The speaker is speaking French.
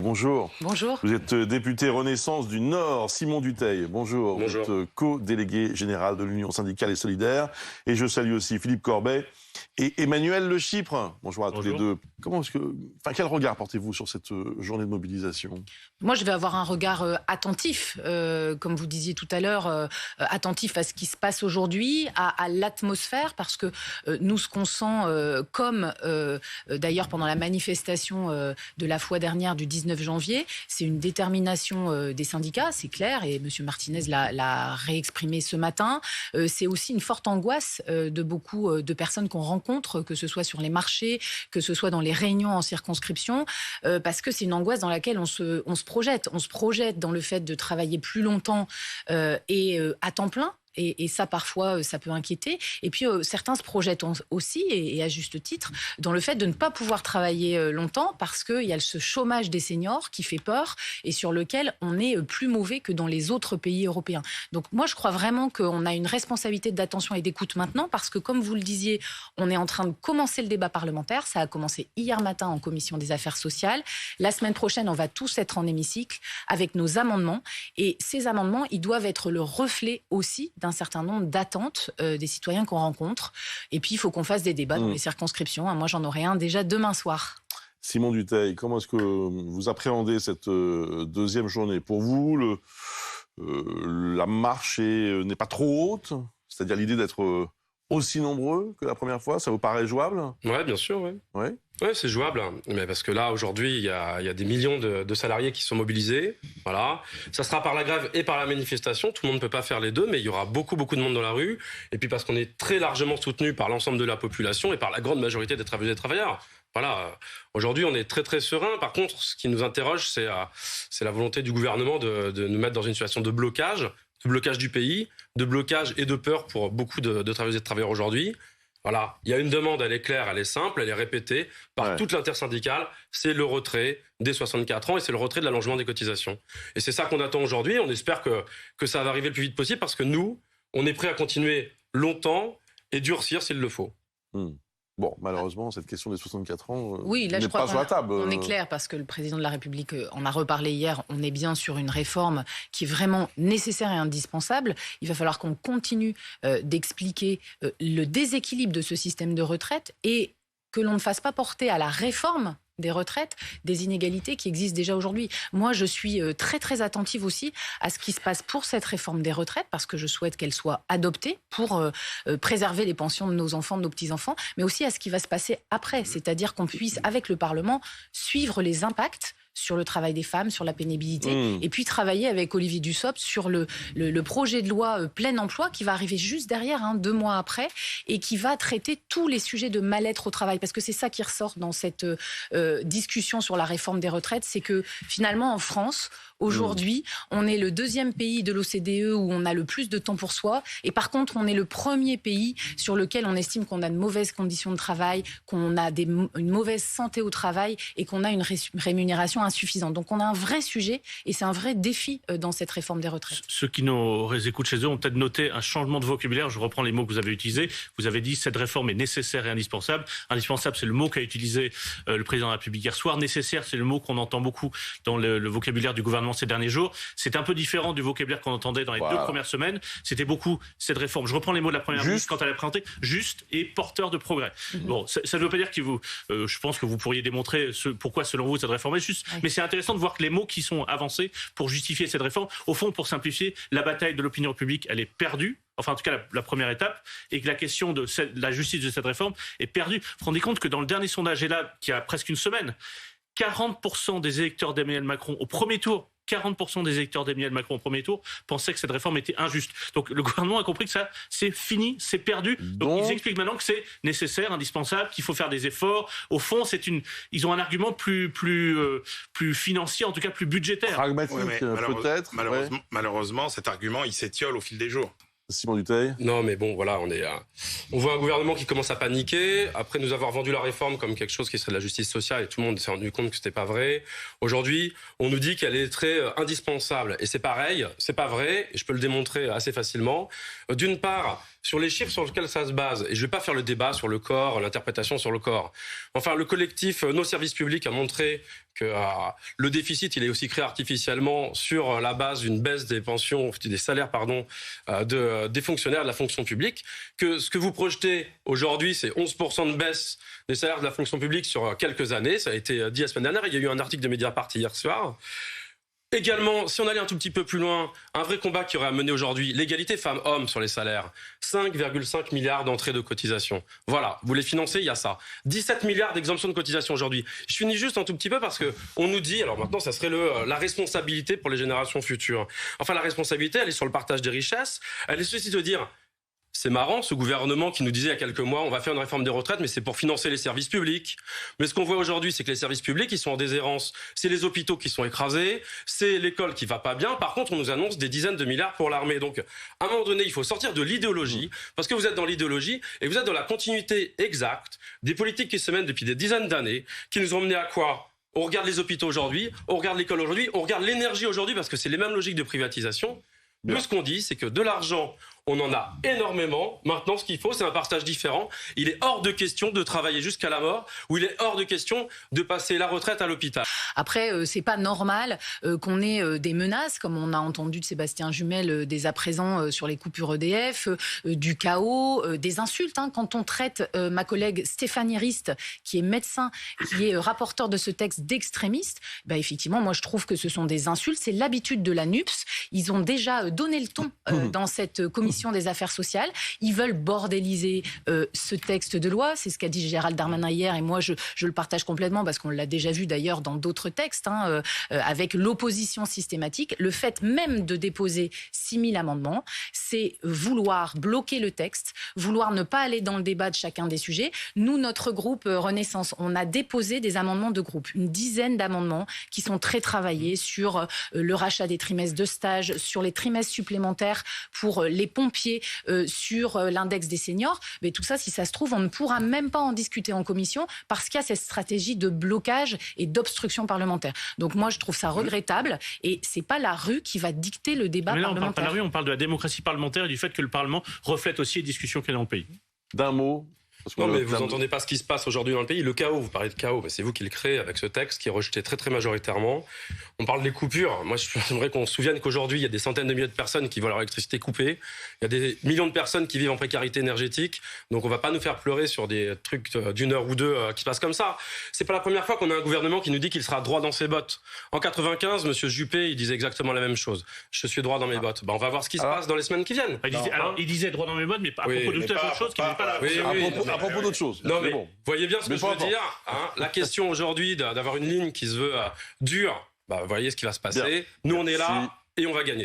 Bonjour. Bonjour. Vous êtes député Renaissance du Nord, Simon Dutheil. Bonjour. Bonjour. Vous êtes co-délégué général de l'Union syndicale et solidaire. Et je salue aussi Philippe Corbet et Emmanuel Le Chypre. Bonjour à tous les deux. Quel regard portez-vous sur cette journée de mobilisation ? Moi, je vais avoir un regard attentif, comme vous disiez tout à l'heure, attentif à ce qui se passe aujourd'hui, à l'atmosphère, parce que nous, ce qu'on sent, comme d'ailleurs pendant la manifestation de la fois dernière du 19 janvier, c'est une détermination des syndicats, c'est clair, et M. Martinez l'a réexprimé ce matin. C'est aussi une forte angoisse de beaucoup de personnes qu'on rencontre, que ce soit sur les marchés, que ce soit dans les réunions en circonscription, parce que c'est une angoisse dans laquelle on se projette. On se projette dans le fait de travailler plus longtemps et à temps plein. Et ça, parfois, ça peut inquiéter. Et puis, certains se projettent aussi, et à juste titre, dans le fait de ne pas pouvoir travailler longtemps parce qu'il y a ce chômage des seniors qui fait peur et sur lequel on est plus mauvais que dans les autres pays européens. Donc, moi, je crois vraiment qu'on a une responsabilité d'attention et d'écoute maintenant parce que, comme vous le disiez, on est en train de commencer le débat parlementaire. Ça a commencé hier matin en commission des affaires sociales. La semaine prochaine, on va tous être en hémicycle avec nos amendements. Et ces amendements, ils doivent être le reflet aussi d'un certain nombre d'attentes des citoyens qu'on rencontre. Et puis, il faut qu'on fasse des débats dans les circonscriptions. Moi, j'en aurai un déjà demain soir. Simon Dutheil, comment est-ce que vous appréhendez cette deuxième journée ? Pour vous, la marche n'est pas trop haute ? C'est-à-dire l'idée d'être aussi nombreux que la première fois, ça vous paraît jouable ? Ouais, bien sûr, ouais. Ouais. Ouais, c'est jouable, mais parce que là, aujourd'hui, il y a des millions de salariés qui sont mobilisés. Voilà. Ça sera par la grève et par la manifestation. Tout le monde ne peut pas faire les deux, mais il y aura beaucoup de monde dans la rue. Et puis parce qu'on est très largement soutenu par l'ensemble de la population et par la grande majorité des travailleuses et des travailleurs. Voilà. Aujourd'hui, on est très serein. Par contre, ce qui nous interroge, c'est la volonté du gouvernement de nous mettre dans une situation de blocage du pays, de blocage et de peur pour beaucoup de travailleuses et de travailleurs aujourd'hui. Voilà, il y a une demande, elle est claire, elle est simple, elle est répétée par toute l'intersyndicale, c'est le retrait des 64 ans et c'est le retrait de l'allongement des cotisations. Et c'est ça qu'on attend aujourd'hui, on espère que ça va arriver le plus vite possible parce que nous, on est prêt à continuer longtemps et durcir s'il le faut. Bon, malheureusement, cette question des 64 ans oui, là, n'est pas sur la table. On est clair parce que le président de la République en a reparlé hier. On est bien sur une réforme qui est vraiment nécessaire et indispensable. Il va falloir qu'on continue d'expliquer le déséquilibre de ce système de retraite et que l'on ne fasse pas porter à la réforme des retraites, des inégalités qui existent déjà aujourd'hui. Moi, je suis très attentive aussi à ce qui se passe pour cette réforme des retraites, parce que je souhaite qu'elle soit adoptée pour préserver les pensions de nos enfants, de nos petits-enfants, mais aussi à ce qui va se passer après, c'est-à-dire qu'on puisse, avec le Parlement, suivre les impacts sur le travail des femmes, sur la pénibilité, et puis travailler avec Olivier Dussopt sur le projet de loi plein emploi qui va arriver juste derrière, 2 mois après, et qui va traiter tous les sujets de mal-être au travail, parce que c'est ça qui ressort dans cette discussion sur la réforme des retraites, c'est que finalement en France, aujourd'hui, on est le 2e pays de l'OCDE où on a le plus de temps pour soi, et par contre, on est le 1er pays sur lequel on estime qu'on a de mauvaises conditions de travail, qu'on a une mauvaise santé au travail et qu'on a une rémunération insuffisante. Donc on a un vrai sujet et c'est un vrai défi dans cette réforme des retraites. Ceux qui nous écoutent chez eux ont peut-être noté un changement de vocabulaire. Je reprends les mots que vous avez utilisés. Vous avez dit cette réforme est nécessaire et indispensable. Indispensable, c'est le mot qu'a utilisé le président de la République hier soir. Nécessaire, c'est le mot qu'on entend beaucoup dans le vocabulaire du gouvernement ces derniers jours. C'est un peu différent du vocabulaire qu'on entendait dans les 2 premières semaines. C'était beaucoup cette réforme. Je reprends les mots de la première ministre quand elle a présenté. Juste et porteur de progrès. Bon, ça ne veut pas dire que je pense que vous pourriez démontrer pourquoi selon vous cette réforme est juste. Mais c'est intéressant de voir que les mots qui sont avancés pour justifier cette réforme, au fond, pour simplifier, la bataille de l'opinion publique, elle est perdue. Enfin, en tout cas, la première étape, et que la question de la justice de cette réforme est perdue. Vous vous rendez compte que dans le dernier sondage, et là, qui a presque une semaine, 40% des électeurs d'Emmanuel Macron au premier tour, 40% des électeurs d'Emmanuel Macron au premier tour pensaient que cette réforme était injuste. Donc le gouvernement a compris que ça, c'est fini, c'est perdu. Donc ils expliquent maintenant que c'est nécessaire, indispensable, qu'il faut faire des efforts. Au fond, ils ont un argument plus financier, en tout cas plus budgétaire. Pragmatique, peut-être. Malheureusement, cet argument, il s'étiole au fil des jours. Simon Dutheil. Non, mais bon, voilà, on voit un gouvernement qui commence à paniquer. Après nous avoir vendu la réforme comme quelque chose qui serait de la justice sociale, et tout le monde s'est rendu compte que c'était pas vrai. Aujourd'hui, on nous dit qu'elle est très indispensable. Et c'est pareil, c'est pas vrai, et je peux le démontrer assez facilement. D'une part, sur les chiffres sur lesquels ça se base. Et je ne vais pas faire le débat sur le corps, l'interprétation sur le corps. Enfin, le collectif Nos Services Publics a montré que le déficit, il est aussi créé artificiellement sur la base d'une baisse des pensions, des salaires, des fonctionnaires de la fonction publique. Que ce que vous projetez aujourd'hui, c'est 11% de baisse des salaires de la fonction publique sur quelques années. Ça a été dit la semaine dernière. Il y a eu un article de Mediapart hier soir. Également, si on allait un tout petit peu plus loin, un vrai combat qui aurait à mener aujourd'hui, l'égalité femmes-hommes sur les salaires. 5,5 milliards d'entrées de cotisation. Voilà, vous les financez, il y a ça. 17 milliards d'exemptions de cotisation aujourd'hui. Je finis juste un tout petit peu parce que on nous dit, alors maintenant ça serait la responsabilité pour les générations futures. Enfin, la responsabilité, elle est sur le partage des richesses. Elle est ceci de dire... C'est marrant, ce gouvernement qui nous disait il y a quelques mois, on va faire une réforme des retraites, mais c'est pour financer les services publics. Mais ce qu'on voit aujourd'hui, c'est que les services publics, ils sont en déshérence. C'est les hôpitaux qui sont écrasés, c'est l'école qui va pas bien. Par contre, on nous annonce des dizaines de milliards pour l'armée. Donc, à un moment donné, il faut sortir de l'idéologie, parce que vous êtes dans l'idéologie et vous êtes dans la continuité exacte des politiques qui se mènent depuis des dizaines d'années, qui nous ont mené à quoi ? On regarde les hôpitaux aujourd'hui, on regarde l'école aujourd'hui, on regarde l'énergie aujourd'hui, parce que c'est les mêmes logiques de privatisation. Nous, ce qu'on dit, c'est que de l'argent, on en a énormément. Maintenant, ce qu'il faut, c'est un partage différent. Il est hors de question de travailler jusqu'à la mort, ou il est hors de question de passer la retraite à l'hôpital. Après, c'est pas normal qu'on ait des menaces, comme on a entendu de Sébastien Jumel dès à présent sur les coupures EDF, du chaos, des insultes. Quand on traite ma collègue Stéphanie Rist, qui est médecin, qui est rapporteur de ce texte d'extrémiste, effectivement, moi je trouve que ce sont des insultes. C'est l'habitude de la NUPS. Ils ont déjà donné le ton dans cette commission des affaires sociales. Ils veulent bordéliser ce texte de loi. C'est ce qu'a dit Gérald Darmanin hier, et moi je le partage complètement, parce qu'on l'a déjà vu d'ailleurs dans d'autres textes, avec l'opposition systématique. Le fait même de déposer 6000 amendements, c'est vouloir bloquer le texte, vouloir ne pas aller dans le débat de chacun des sujets. Nous, notre groupe Renaissance, on a déposé des amendements de groupe, une dizaine d'amendements qui sont très travaillés sur le rachat des trimestres de stage, sur les trimestres supplémentaires pour les pompiers, sur l'index des seniors. Mais tout ça, si ça se trouve, on ne pourra même pas en discuter en commission, parce qu'il y a cette stratégie de blocage et d'obstruction parlementaire. Donc moi, je trouve ça regrettable, et c'est pas la rue qui va dicter le débat mais là, parlementaire. on parle pas de la rue, on parle de la démocratie parlementaire et du fait que le Parlement reflète aussi les discussions qu'il y a dans le pays. D'un mot. Non, mais vous n'entendez pas ce qui se passe aujourd'hui dans le pays. Le chaos, vous parlez de chaos, c'est vous qui le créez avec ce texte qui est rejeté très très majoritairement. On parle des coupures. Moi, j'aimerais qu'on se souvienne qu'aujourd'hui, il y a des centaines de milliers de personnes qui voient leur électricité coupée. Il y a des millions de personnes qui vivent en précarité énergétique. Donc, on va pas nous faire pleurer sur des trucs d'une heure ou deux qui se passent comme ça. C'est pas la première fois qu'on a un gouvernement qui nous dit qu'il sera droit dans ses bottes. En 95, monsieur Juppé, il disait exactement la même chose. Je suis droit dans mes bottes. On va voir ce qui se passe dans les semaines qui viennent. Il disait droit dans mes bottes, mais à propos de toute autre chose qui n'est pas la... À propos d'autre chose. Non, mais vous voyez bien ce que je veux dire. La question aujourd'hui d'avoir une ligne qui se veut dure, vous voyez ce qui va se passer. Bien. Nous, on est là et on va gagner.